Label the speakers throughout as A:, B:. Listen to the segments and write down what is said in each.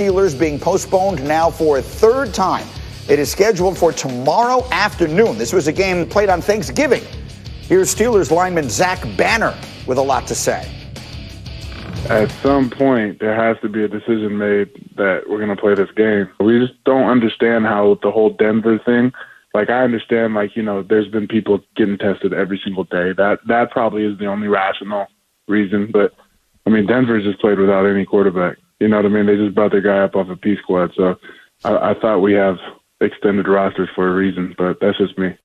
A: Steelers being postponed now for a third time. It is scheduled for tomorrow afternoon. This was a game played on Thanksgiving. Here's Steelers lineman Zach Banner with a lot to say.
B: At some point, there has to be a decision made that we're going to play this game. We just don't understand how the whole Denver thing, like I understand, like, you know, there's been people getting tested every single day. That probably is the only rational reason. But, I mean, Denver's just played without any quarterback. You know what I mean? They just brought their guy up off a P squad. So I thought we have extended rosters for a reason, but that's just me.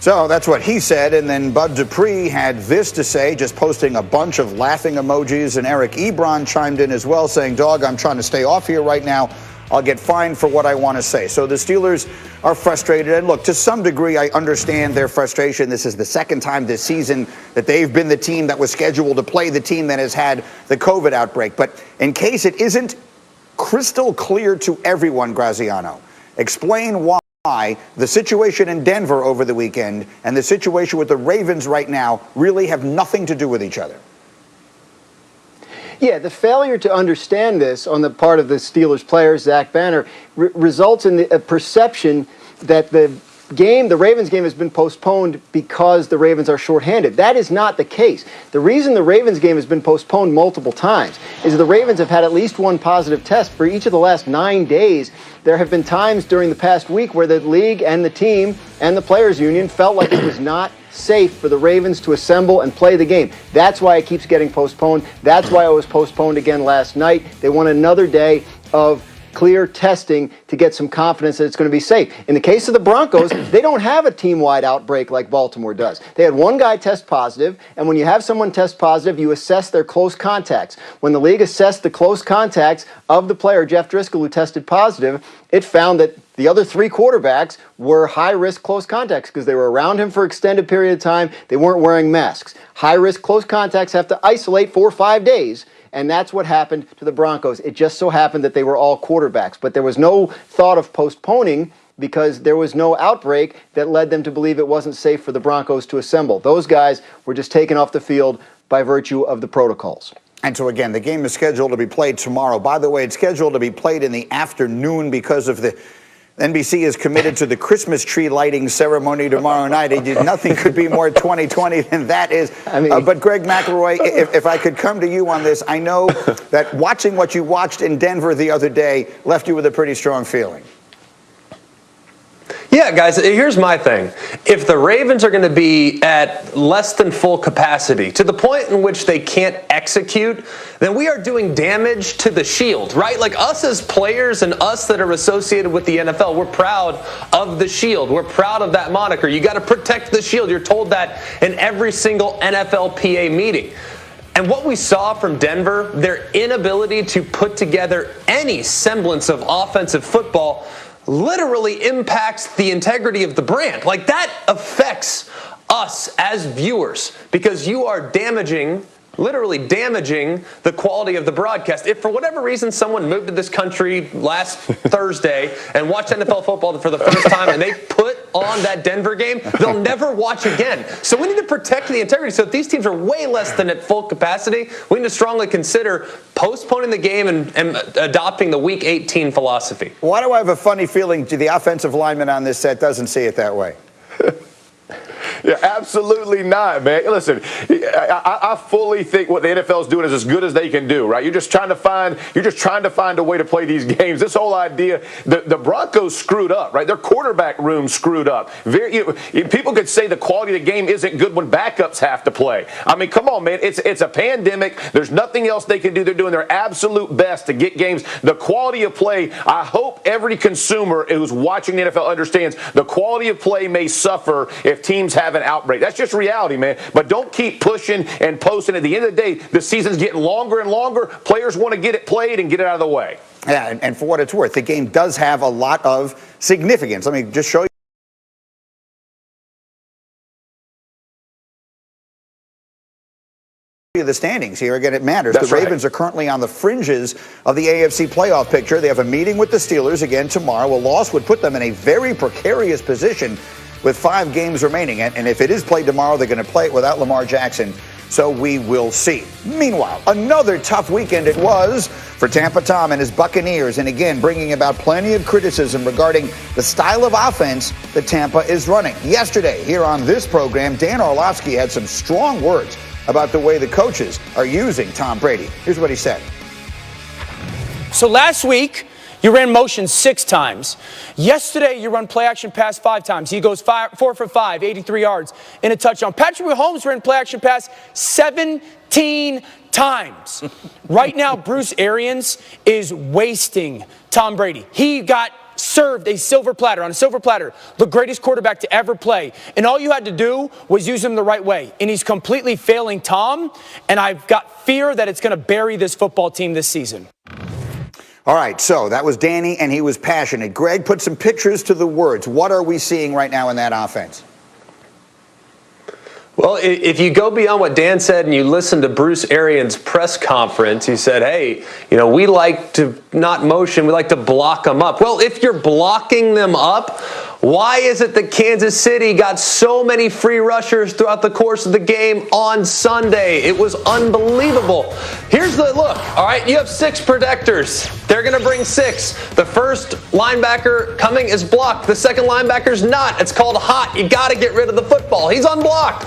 A: So that's what he said, and then Bud Dupree had this to say, just posting a bunch of laughing emojis, and Eric Ebron chimed in as well, saying, "Dog, I'm trying to stay off here right now. I'll get fined for what I want to say." So the Steelers are frustrated, and look, to some degree, I understand their frustration. This is the second time this season that they've been the team that was scheduled to play the team that has had the COVID outbreak. But in case it isn't crystal clear to everyone, Graziano, explain why the situation in Denver over the weekend and the situation with the Ravens right now really have nothing to do with each other.
C: Yeah, the failure to understand this on the part of the Steelers players, Zach Banner, results in a perception that the Ravens game has been postponed because the Ravens are shorthanded. That is not the case. The reason the Ravens game has been postponed multiple times is the Ravens have had at least one positive test for each of the last 9 days. There have been times during the past week where the league and the team and the players union felt like it was not safe for the Ravens to assemble and play the game. That's why it keeps getting postponed. That's why it was postponed again last night. They want another day of clear testing to get some confidence that it's going to be safe. In the case of the Broncos, they don't have a team-wide outbreak like Baltimore does. They had one guy test positive, and when you have someone test positive, you assess their close contacts. When the league assessed the close contacts of the player, Jeff Driscoll, who tested positive, it found that the other three quarterbacks were high-risk close contacts because they were around him for an extended period of time. They weren't wearing masks. High-risk close contacts have to isolate 4 or 5 days. And that's what happened to the Broncos. It just so happened that they were all quarterbacks. But there was no thought of postponing because there was no outbreak that led them to believe it wasn't safe for the Broncos to assemble. Those guys were just taken off the field by virtue of the protocols.
A: And so, again, the game is scheduled to be played tomorrow. By the way, it's scheduled to be played in the afternoon because of the NBC is committed to the Christmas tree lighting ceremony tomorrow night. Nothing could be more 2020 than that is. But Greg McElroy, if I could come to you on this, I know that watching what you watched in Denver the other day left you with a pretty strong feeling.
D: Yeah, guys, here's my thing. If the Ravens are going to be at less than full capacity, to the point in which they can't execute, then we are doing damage to the shield, right? Like us as players and us that are associated with the NFL, we're proud of the shield. We're proud of that moniker. You got to protect the shield. You're told that in every single NFLPA meeting. And what we saw from Denver, their inability to put together any semblance of offensive football literally impacts the integrity of the brand. Like, that affects us as viewers because you are literally damaging the quality of the broadcast. If for whatever reason someone moved to this country last Thursday and watched NFL football for the first time and they put on that Denver game, they'll never watch again. So we need to protect the integrity. So if these teams are way less than at full capacity, we need to strongly consider postponing the game and adopting the Week 18 philosophy.
A: Why do I have a funny feeling the offensive lineman on this set doesn't see it that way?
E: Yeah, absolutely not, man. Listen, I fully think what the NFL is doing is as good as they can do, right? You're just trying to find a way to play these games. This whole idea, the Broncos screwed up, right? Their quarterback room screwed up. People could say the quality of the game isn't good when backups have to play. I mean, come on, man. It's a pandemic. There's nothing else they can do. They're doing their absolute best to get games. The quality of play, I hope every consumer who's watching the NFL understands the quality of play may suffer if teams have an outbreak. That's just reality, man. But don't keep pushing and posting. At the end of the day, the season's getting longer and longer. Players want to get it played and get it out of the way.
A: Yeah, and for what it's worth, the game does have a lot of significance. Let me just show you the standings here. Again, it matters.
E: That's
A: the Ravens are currently on the fringes of the AFC playoff picture. They have a meeting with the Steelers again tomorrow. A loss would put them in a very precarious position with 5 games remaining. And if it is played tomorrow, they're going to play it without Lamar Jackson So we will see. Meanwhile, another tough weekend it was for Tampa Tom and his Buccaneers, and again, bringing about plenty of criticism regarding the style of offense that Tampa is running. Yesterday, here on this program, Dan Orlovsky had some strong words about the way the coaches are using Tom Brady. Here's what he said.
F: So last week, you ran motion 6 times. Yesterday, you run play action pass 5 times. He goes 4 for 5, 83 yards in a touchdown. Patrick Mahomes ran play action pass 17 times. Right now, Bruce Arians is wasting Tom Brady. He got served a silver platter, on a silver platter, the greatest quarterback to ever play. And all you had to do was use him the right way. And he's completely failing Tom. And I've got fear that it's going to bury this football team this season.
A: All right, so that was Danny, and he was passionate. Greg, put some pictures to the words. What are we seeing right now in that offense?
D: Well, if you go beyond what Dan said and you listen to Bruce Arians' press conference, he said, hey, we like to not motion, we like to block them up. Well, if you're blocking them up, why is it that Kansas City got so many free rushers throughout the course of the game on Sunday? It was unbelievable. Here's the look, all right? You have 6 protectors. They're going to bring 6. The first linebacker coming is blocked. The second linebacker's not. It's called hot. You got to get rid of the football. He's unblocked.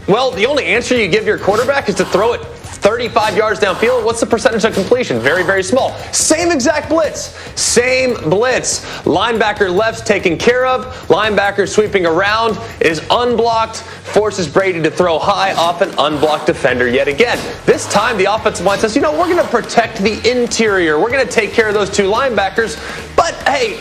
D: Well, the only answer you give your quarterback is to throw it 35 yards downfield. What's the percentage of completion? Very, very small. Same exact blitz. Same blitz. Linebacker left's taken care of. Linebacker sweeping around is unblocked. Forces Brady to throw high off an unblocked defender yet again. This time the offensive line says, we're going to protect the interior. We're going to take care of those 2 linebackers. But, hey,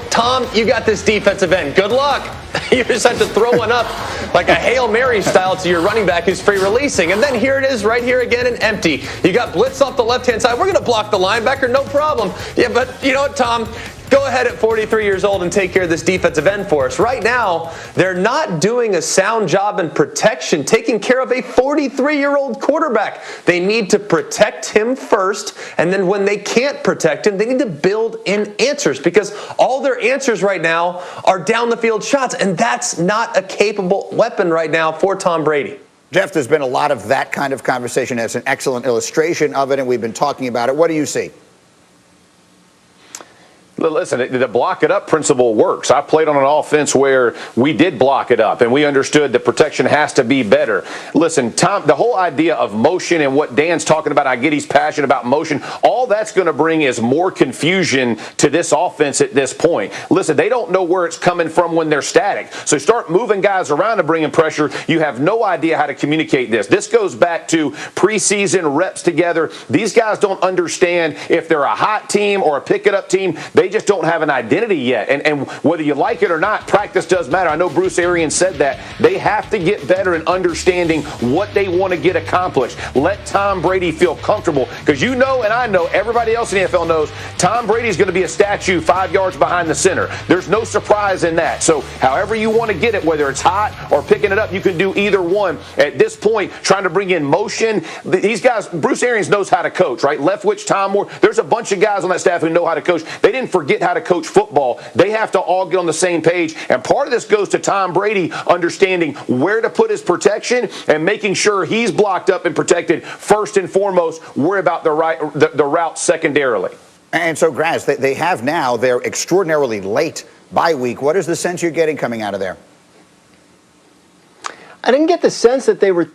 D: Tom, you got this defensive end. Good luck. You just have to throw one up like a Hail Mary style to your running back who's free releasing. And then here it is right here again and empty. You got blitz off the left-hand side. We're going to block the linebacker, no problem. Yeah, but you know what, Tom? Go ahead at 43 years old and take care of this defensive end for us. Right now, they're not doing a sound job in protection, taking care of a 43-year-old quarterback. They need to protect him first, and then when they can't protect him, they need to build in answers because all their answers right now are down the field shots, and that's not a capable weapon right now for Tom Brady.
A: Jeff, there's been a lot of that kind of conversation. That's an excellent illustration of it, and we've been talking about it. What do you see?
E: Listen, the block it up principle works. I played on an offense where we did block it up, and we understood that protection has to be better. Listen, Tom, the whole idea of motion and what Dan's talking about, I get he's passionate about motion. All that's going to bring is more confusion to this offense at this point. Listen, they don't know where it's coming from when they're static. So start moving guys around and bringing pressure. You have no idea how to communicate this. This goes back to preseason reps together. These guys don't understand if they're a hot team or a pick-it-up team. They just don't have an identity yet. And whether you like it or not, practice does matter. I know Bruce Arians said that. They have to get better in understanding what they want to get accomplished. Let Tom Brady feel comfortable because and I know, everybody else in the NFL knows Tom Brady's going to be a statue 5 yards behind the center. There's no surprise in that. So however you want to get it, whether it's hot or picking it up, you can do either one. At this point, trying to bring in motion, these guys, Bruce Arians knows how to coach, right? Leftwich, Tom Moore, there's a bunch of guys on that staff who know how to coach. They didn't forget how to coach football. They have to all get on the same page. And part of this goes to Tom Brady understanding where to put his protection and making sure he's blocked up and protected first and foremost. Worry about the route secondarily.
A: And so, Graz, they have now their extraordinarily late bye week. What is the sense you're getting coming out of there?
C: I didn't get the sense that they were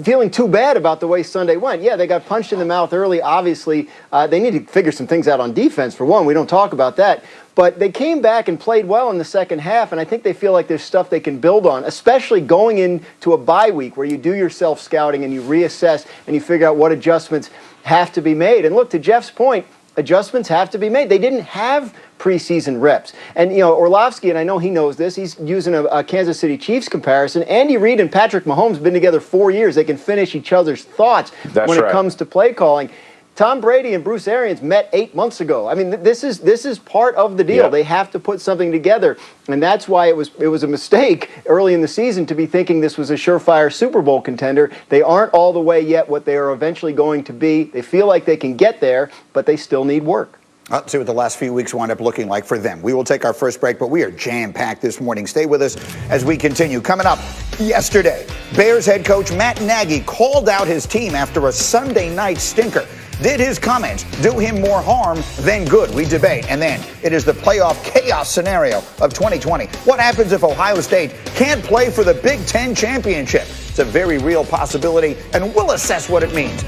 C: feeling too bad about the way Sunday went. Yeah, they got punched in the mouth early. Obviously, they need to figure some things out on defense, for one. We don't talk about that. But they came back and played well in the second half, and I think they feel like there's stuff they can build on, especially going into a bye week where you do your self-scouting and you reassess and you figure out what adjustments have to be made. And look, to Jeff's point, adjustments have to be made. They didn't have preseason reps. And, Orlovsky, and I know he knows this, he's using a Kansas City Chiefs comparison. Andy Reid and Patrick Mahomes have been together 4 years. They can finish each other's thoughts it comes to play calling. Tom Brady and Bruce Arians met 8 months ago. I mean, this is part of the deal. Yep. They have to put something together, and that's why it was a mistake early in the season to be thinking this was a surefire Super Bowl contender. They aren't all the way yet what they are eventually going to be. They feel like they can get there, but they still need work.
A: Let's see what the last few weeks wind up looking like for them. We will take our first break, but we are jam-packed this morning. Stay with us as we continue. Coming up, yesterday, Bears head coach Matt Nagy called out his team after a Sunday night stinker. Did his comments do him more harm than good? We debate. And then it is the playoff chaos scenario of 2020. What happens if Ohio State can't play for the Big Ten championship? It's a very real possibility, and we'll assess what it means.